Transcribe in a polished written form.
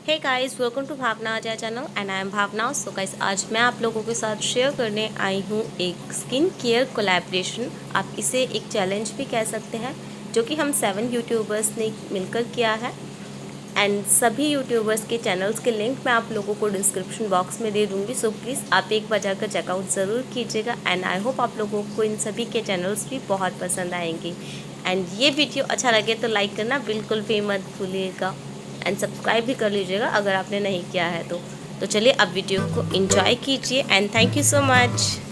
Hey guys, welcome to Bhavana Ajay channel and I am Bhavana. So guys, आज मैं आप लोगों के साथ शेयर करने आई हूँ एक स्किन केयर कोलैबोरेशन। आप इसे एक चैलेंज भी कह सकते हैं, जो कि हम 7 यूट्यूबर्स ने मिलकर किया है। एंड सभी यूट्यूबर्स के चैनल्स के लिंक मैं आप लोगों को डिस्क्रिप्शन बॉक्स में दे दूँगी। सो प्लीज़ आप एक बार जाकर चेकआउट ज़रूर कीजिएगा एंड आई होप आप लोगों को इन सभी के चैनल्स भी बहुत पसंद आएंगे। एंड ये वीडियो अच्छा लगे तो लाइक करना बिल्कुल भी मत भूलिएगा एंड सब्सक्राइब भी कर लीजिएगा अगर आपने नहीं किया है तो चलिए अब वीडियो को एंजॉय कीजिए and thank you so much.